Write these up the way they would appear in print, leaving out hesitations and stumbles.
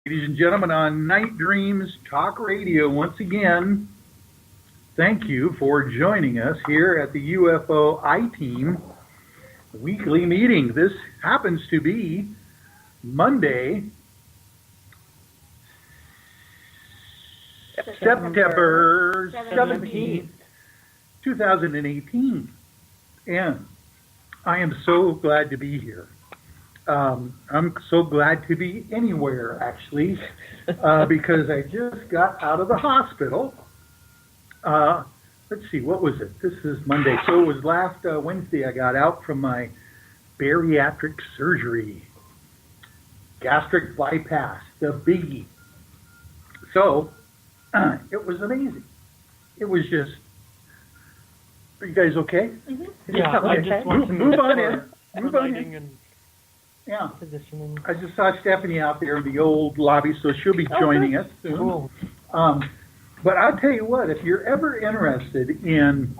Ladies and gentlemen, on Night Dreams Talk Radio, once again, thank you for joining us here at the UFO I-Team weekly meeting. This happens to be Monday, September 17th, 2018. And I am so glad to be here. I'm so glad to be anywhere, actually, because I just got out of the hospital. Let's see, what was it? This is Monday. So it was last Wednesday I got out from my bariatric surgery. Gastric bypass, the biggie. So it was amazing. It was just, are you guys okay? Mm-hmm. Yeah, I just want to move on in. Move on in. And yeah. positioning. I just saw Stephanie out there in the old lobby, so she'll be joining us soon. Cool. But I'll tell you what, if you're ever interested in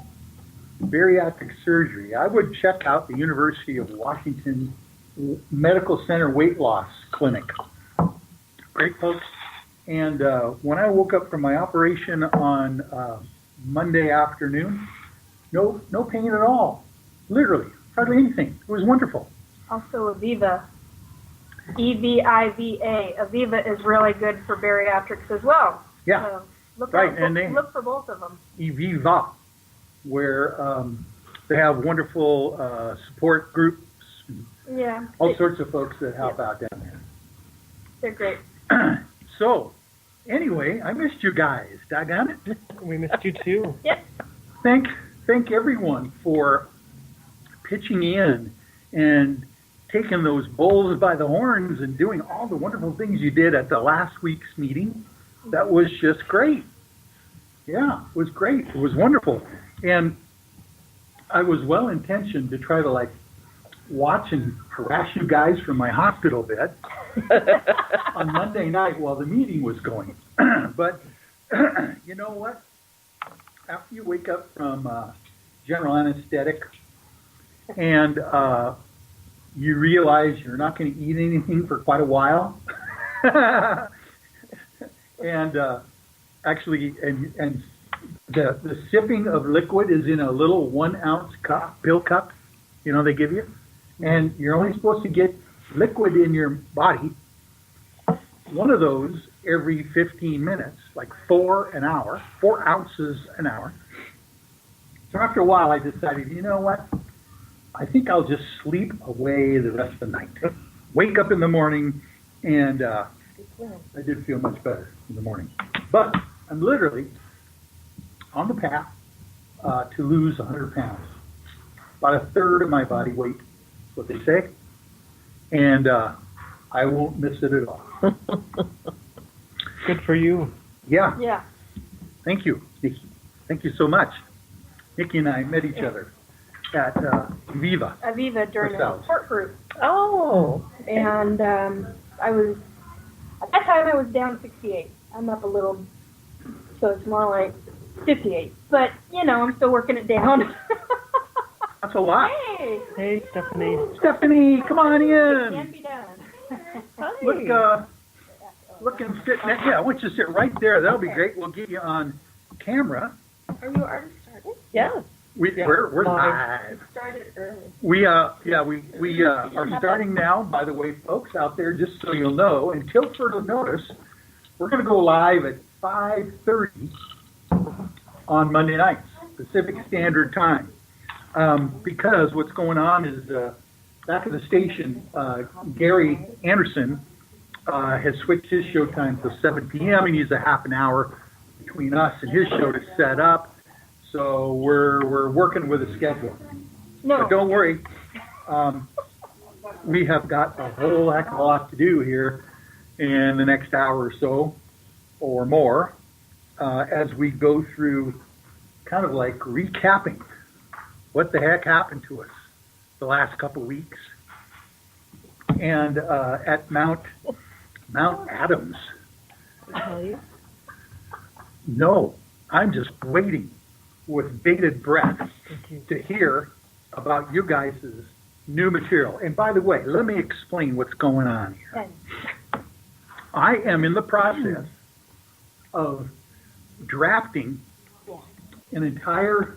bariatric surgery, I would check out the University of Washington Medical Center Weight Loss Clinic. Great folks. And when I woke up from my operation on Monday afternoon, no pain at all. Literally, hardly anything. It was wonderful. Also Aviva, E-V-I-V-A. Aviva is really good for bariatrics as well. Yeah, so look for both of them. Eviva, where they have wonderful support groups. Yeah. All sorts of folks that help out down there. They're great. So, anyway, I missed you guys. Doggone it. We missed you too. Yep. Thank everyone for pitching in and taking those bulls by the horns and doing all the wonderful things you did at the last week's meeting. That was just great. Yeah, it was great. It was wonderful. And I was well-intentioned to try to, watch and harass you guys from my hospital bed on Monday night while the meeting was going. But you know what? After you wake up from general anesthetic and you realize you're not going to eat anything for quite a while, and actually, and the sipping of liquid is in a little 1 ounce pill cup, they give you, and you're only supposed to get liquid in your body, one of those every 15 minutes, like 4 ounces an hour. So after a while, I decided, you know what? I think I'll just sleep away the rest of the night. Wake up in the morning, and I did feel much better in the morning. But I'm literally on the path to lose 100 pounds. About a third of my body weight, is what they say. And I won't miss it at all. Good for you. Yeah. Yeah. Thank you, Nikki. Thank you so much. Nikki and I met each other at Aviva during a support group. Oh. And I was, at that time I was down 68. I'm up a little, so it's more like 58. But, I'm still working it down. That's a lot. Hey, Stephanie. Stephanie, come on It in. can be done. Look and sit. Yeah, I want you to sit right there. That'll be great. We'll get you on camera. Are you already started? Yeah. We're live. Started early. We are starting now. By the way, folks out there, just so you'll know, until further notice, we're going to go live at 5:30 on Monday nights, Pacific Standard Time. Because what's going on is back at the station, Gary Anderson has switched his show time to 7 p.m. He needs a half an hour between us and his show to set up. So we're working with a schedule. No. But don't worry. We have got a whole heck of a lot to do here in the next hour or so or more as we go through kind of like recapping what the heck happened to us the last couple weeks. And at Mount Adams. No, I'm just waiting with bated breath to hear about you guys' new material. And by the way, let me explain what's going on here. I am in the process of drafting an entire,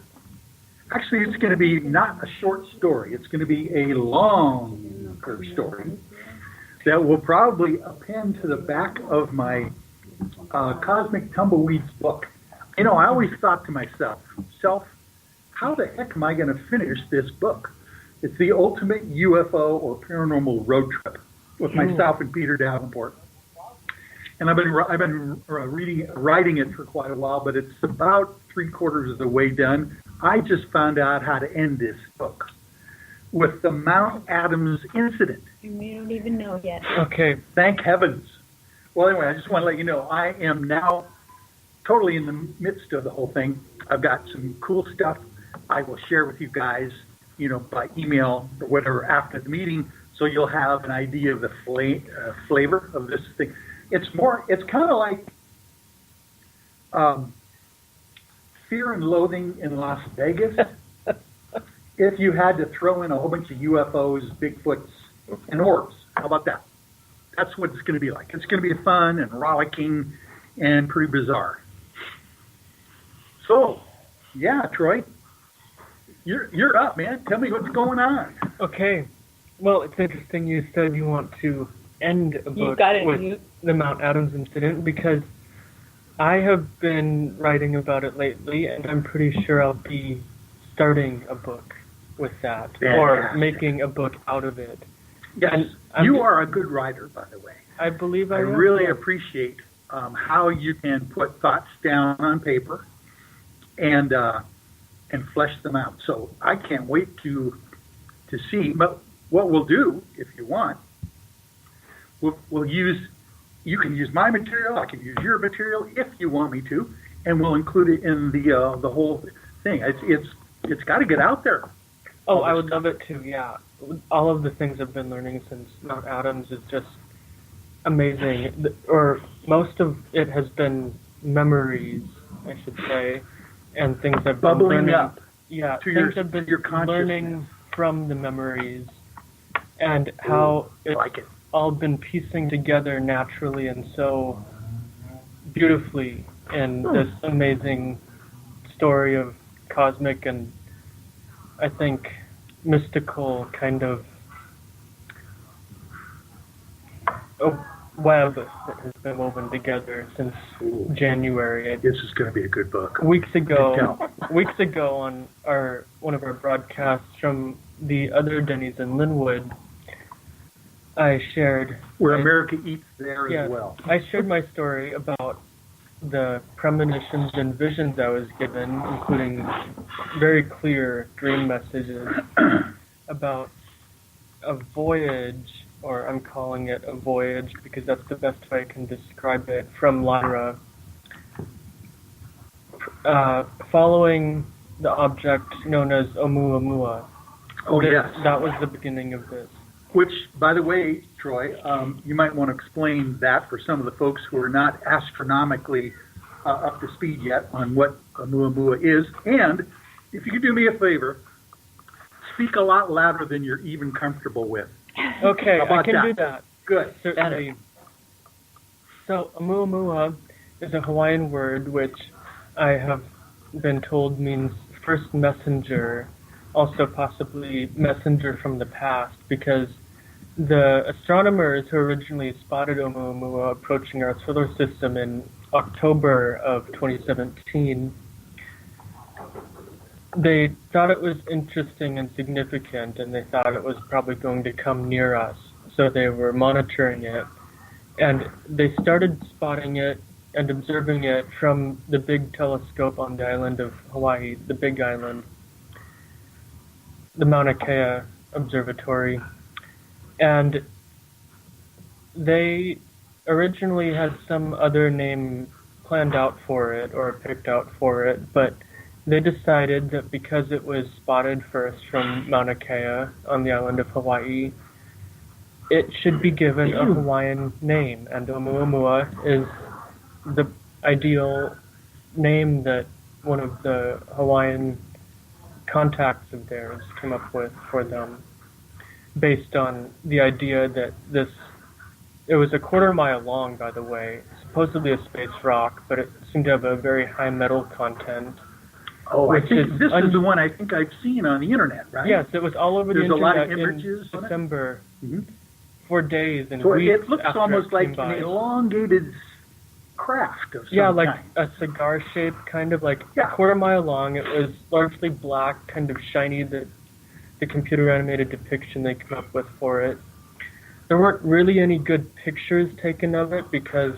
actually it's going to be not a short story, it's going to be a longer story that will probably append to the back of my Cosmic Tumbleweeds book. You know, I always thought to myself, how the heck am I going to finish this book? It's the ultimate UFO or paranormal road trip with myself and Peter Davenport. And I've been writing it for quite a while, but it's about 3/4 of the way done. I just found out how to end this book with the Mount Adams incident. We don't even know yet. Okay. Thank heavens. Well, anyway, I just want to let you know I am now totally in the midst of the whole thing. I've got some cool stuff I will share with you guys, you know, by email or whatever after the meeting, so you'll have an idea of the flavor of this thing. It's kind of like Fear and Loathing in Las Vegas. If you had to throw in a whole bunch of UFOs, Bigfoots, and orbs. How about that? That's what it's going to be like. It's going to be fun and rollicking and pretty bizarre. So, yeah, Troy, you're up, man. Tell me what's going on. Okay. Well, it's interesting you said you want to end a book with the Mount Adams incident, because I have been writing about it lately, and I'm pretty sure I'll be starting a book with that, or making a book out of it. Yes, you are a good writer, by the way. I believe I am. Really appreciate how you can put thoughts down on paper and flesh them out. So I can't wait to see. But what we'll do, if you want, we'll use. You can use my material. I can use your material if you want me to, and we'll include it in the whole thing. It's got to get out there. Oh, I would love it too. Yeah, all of the things I've been learning since Mount Adams is just amazing. Or most of it has been memories, I should say, and things I've been bubbling learning. Up. Yeah, to things your, I've been your learning from the memories, and how it's all been piecing together naturally and so beautifully in this amazing story of cosmic and, I think, mystical kind of a web that has been woven together since January. This is going to be a good book. Weeks ago on one of our broadcasts from the other Denny's in Linwood, I shared where America eats there as well. I shared my story about the premonitions and visions I was given, including very clear dream messages about a voyage, or I'm calling it a voyage because that's the best way I can describe it, from Lyra, following the object known as Oumuamua. Oh, yes. That was the beginning of this. Which, by the way, Troy, you might want to explain that for some of the folks who are not astronomically up to speed yet on what Oumuamua is. And if you could do me a favor, speak a lot louder than you're even comfortable with. Okay, I can do that. Good. Certainly. So, Oumuamua is a Hawaiian word which I have been told means first messenger, also possibly messenger from the past, because the astronomers who originally spotted Oumuamua approaching our solar system in October of 2017, they thought it was interesting and significant, and they thought it was probably going to come near us. So they were monitoring it, and they started spotting it and observing it from the big telescope on the island of Hawaii, the Big Island, the Mauna Kea Observatory. And they originally had some other name planned out for it or picked out for it, but they decided that because it was spotted first from Mauna Kea on the island of Hawaii, it should be given a Hawaiian name, and Oumuamua is the ideal name that one of the Hawaiian contacts of theirs came up with for them, based on the idea that this It was a quarter-mile long, by the way, supposedly a space rock, but it seemed to have a very high metal content. Oh, I Which think is this is the one I think I've seen on the internet, right? Yes, it was all over There's the a lot internet of images in on it? December Mhm. for days and So weeks it looks after almost it like came by. an elongated craft of some Yeah, like kind. a cigar shape, kind of like Yeah. a quarter-mile long. It was largely black, kind of shiny, the computer animated depiction they came up with for it. There weren't really any good pictures taken of it because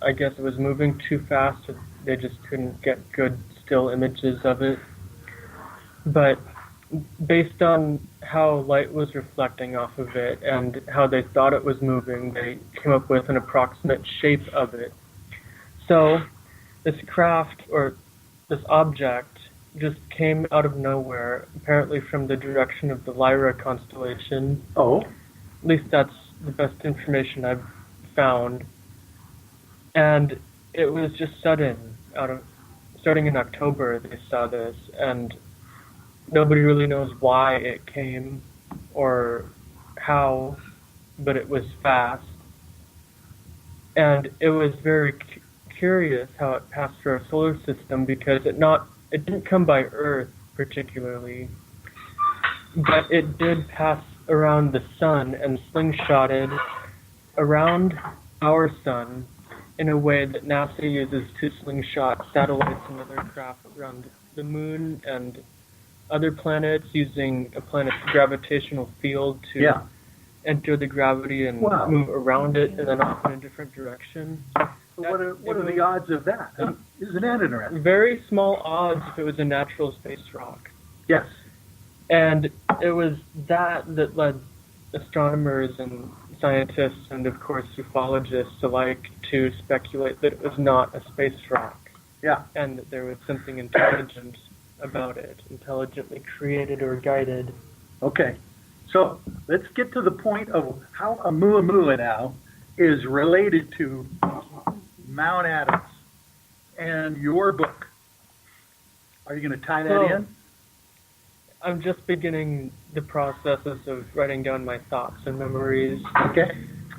I guess it was moving too fast. They just couldn't get good still images of it. But based on how light was reflecting off of it and how they thought it was moving, they came up with an approximate shape of it. So this craft, or this object, just came out of nowhere, apparently from the direction of the Lyra constellation. Oh, At least that's the best information I've found. And it was just sudden. Starting in October, they saw this, and nobody really knows why it came or how, but it was fast. And it was very curious how it passed through our solar system because it didn't come by Earth particularly, but it did pass around the sun and slingshotted around our sun in a way that NASA uses to slingshot satellites and other craft around the moon and other planets, using a planet's gravitational field to enter the gravity and move around it and then off in a different direction. so what are the odds of that? Isn't that interesting? Very small odds if it was a natural space rock. Yes. And it was that led astronomers and scientists and, of course, ufologists alike to speculate that it was not a space rock. Yeah. And that there was something intelligent about it, intelligently created or guided. Okay. So let's get to the point of how Oumuamua now is related to Mount Adams and your book. Are you going to tie that in? I'm just beginning the processes of writing down my thoughts and memories. Okay.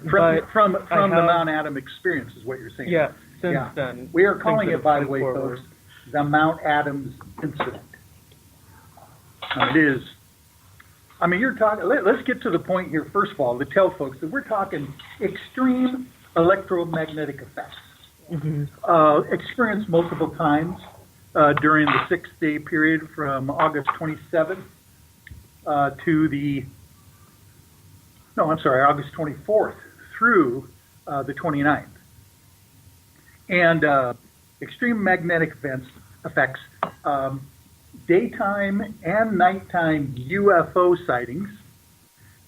From the Mount Adam experience is what you're saying. Yeah, since then. We are calling it, by the way, folks, the Mount Adams incident. It is. I mean, you're talking. Let's get to the point here, first of all, to tell folks that we're talking extreme electromagnetic effects. Mm-hmm. Experienced multiple times during the 6-day period from August 27th August 24th through the 29th. And extreme magnetic effects, daytime and nighttime UFO sightings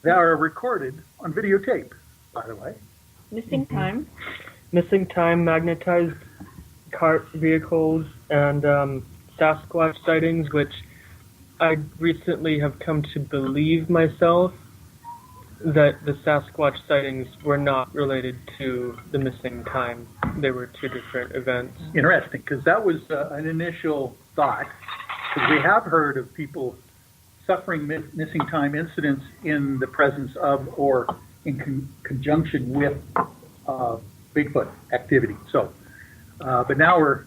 that are recorded on videotape, by the way. Missing time. Missing time, magnetized cart vehicles, and Sasquatch sightings, which I recently have come to believe myself that the Sasquatch sightings were not related to the missing time. They were two different events. Interesting, because that was an initial thought, because we have heard of people suffering missing time incidents in the presence of or in conjunction with Bigfoot activity. So, but now we're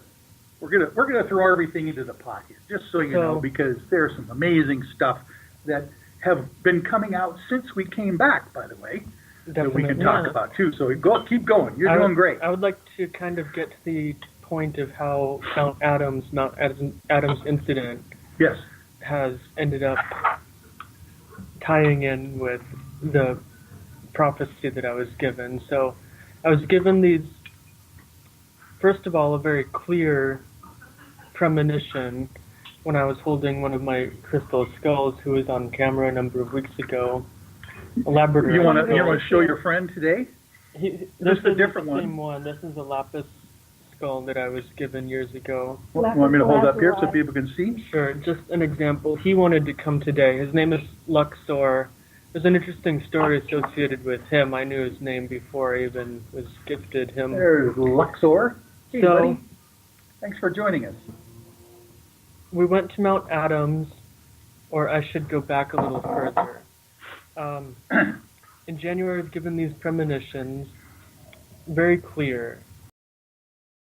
gonna throw everything into the pot here, just so you know, because there's some amazing stuff that have been coming out since we came back, by the way, that we can talk about too. So keep going. You're doing great. I would like to kind of get to the point of how Mount Adams incident has ended up tying in with the prophecy that I was given. So I was given these, first of all, a very clear premonition when I was holding one of my crystal skulls who was on camera a number of weeks ago. A Labrador. You want to show your friend today? This is a different one. Same one. This is a lapis skull that I was given years ago. You want me to hold up here so people can see? Sure. Just an example. He wanted to come today. His name is Luxor. There's an interesting story associated with him. I knew his name before I even was gifted him. There's Luxor. Hey, buddy. Thanks for joining us. We went to Mount Adams, or I should go back a little further. in January, I was given these premonitions, very clear,